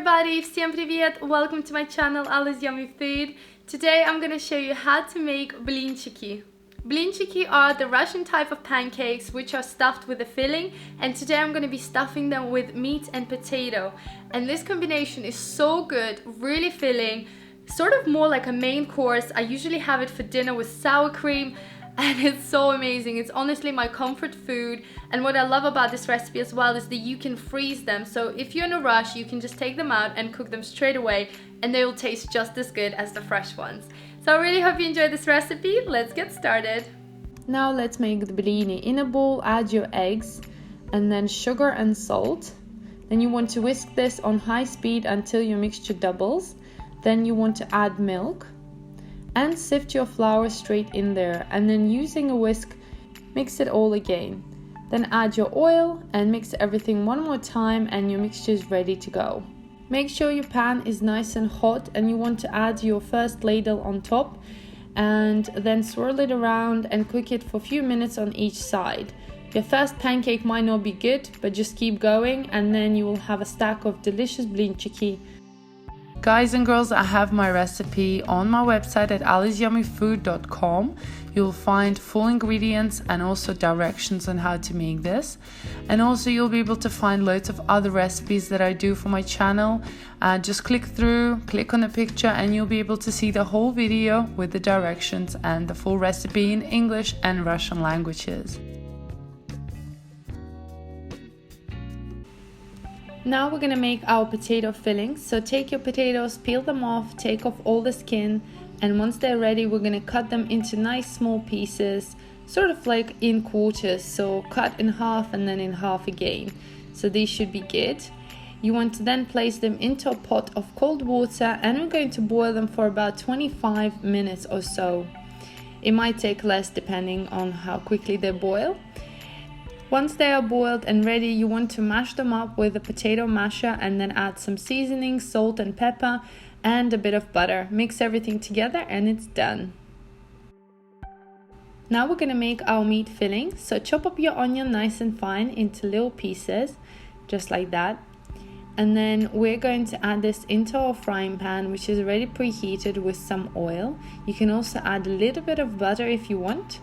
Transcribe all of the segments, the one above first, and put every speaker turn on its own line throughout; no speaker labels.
everybody, всем привет! Welcome to my channel AllasYummyFood. Today I'm gonna show you how to make blinchiki. Blinchiki are the Russian type of pancakes which are stuffed with a filling, and today I'm gonna be stuffing them with meat and potato. And this combination is so good, really filling, sort of more like a main course. I usually have it for dinner with sour cream. And it's so amazing. It's honestly my comfort food. And what I love about this recipe as well is that you can freeze them. So if you're in a rush, you can just take them out and cook them straight away, and they will taste just as good as the fresh ones. So I really hope you enjoyed this recipe. Let's get started. Now let's make the blini. In a bowl, add your eggs and then sugar and salt. Then you want to whisk this on high speed until your mixture doubles. Then you want to add milk and sift your flour straight in there, and then using a whisk mix it all again. Then add your oil and mix everything one more time, and your mixture is ready to go. Make sure your pan is nice and hot, and you want to add your first ladle on top and then swirl it around and cook it for a few minutes on each side. Your first pancake might not be good, but just keep going and then you will have a stack of delicious blinchiki. Guys and girls, I have my recipe on my website at AllasYummyFood.com. You'll find full ingredients and also directions on how to make this. And also you'll be able to find loads of other recipes that I do for my channel. Just click through, click on the picture, and you'll be able to see the whole video with the directions and the full recipe in English and Russian languages. Now we're gonna make our potato fillings. So take your potatoes, peel them off, take off all the skin, and once they're ready, we're gonna cut them into nice small pieces, sort of like in quarters. So cut in half and then in half again. So these should be good. You want to then place them into a pot of cold water, and we're going to boil them for about 25 minutes or so. It might take less depending on how quickly they boil. Once they are boiled and ready, you want to mash them up with a potato masher and then add some seasoning, salt and pepper, and a bit of butter. Mix everything together and it's done. Now we're gonna make our meat filling. So chop up your onion nice and fine into little pieces, just like that. And then we're going to add this into our frying pan, which is already preheated with some oil. You can also add a little bit of butter if you want.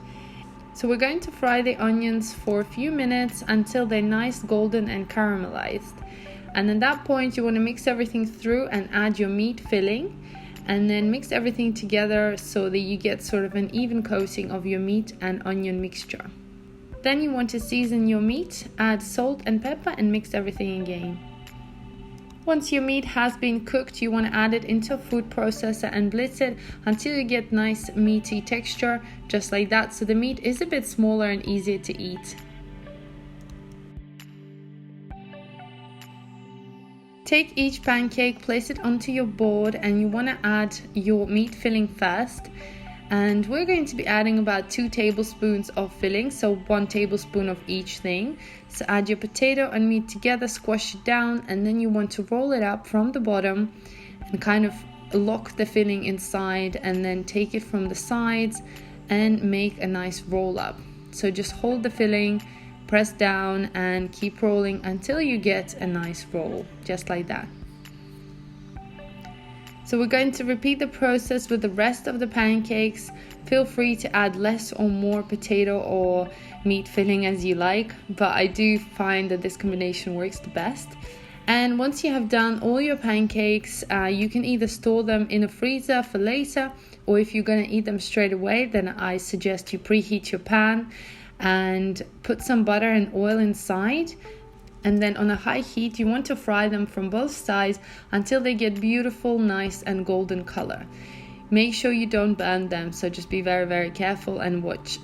So we're going to fry the onions for a few minutes until they're nice golden and caramelized. And at that point you want to mix everything through and add your meat filling, and then mix everything together so that you get sort of an even coating of your meat and onion mixture. Then you want to season your meat, add salt and pepper, and mix everything again. Once your meat has been cooked, you want to add it into a food processor and blitz it until you get nice meaty texture, just like that, so the meat is a bit smaller and easier to eat. Take each pancake, place it onto your board, and you want to add your meat filling first. And we're going to be adding about 2 tablespoons of filling, so 1 tablespoon of each thing. So add your potato and meat together, squash it down, and then you want to roll it up from the bottom and kind of lock the filling inside, and then take it from the sides and make a nice roll up. So just hold the filling, press down, and keep rolling until you get a nice roll, just like that. So we're going to repeat the process with the rest of the pancakes. Feel free to add less or more potato or meat filling as you like, but I do find that this combination works the best. And once you have done all your pancakes, you can either store them in a freezer for later, or if you're going to eat them straight away, then I suggest you preheat your pan and put some butter and oil inside. And then on a high heat, you want to fry them from both sides until they get beautiful, nice and golden color. Make sure you don't burn them, so just be very, very careful and watch.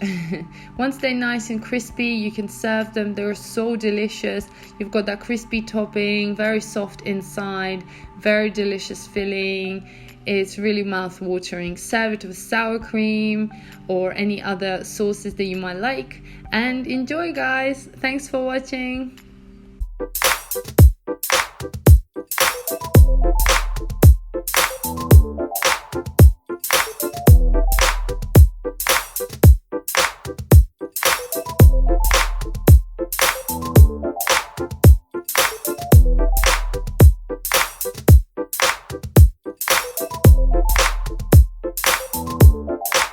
Once they're nice and crispy, you can serve them. They're so delicious. You've got that crispy topping, very soft inside, very delicious filling. It's really mouth-watering. Serve it with sour cream or any other sauces that you might like. And enjoy, guys. Thanks for watching.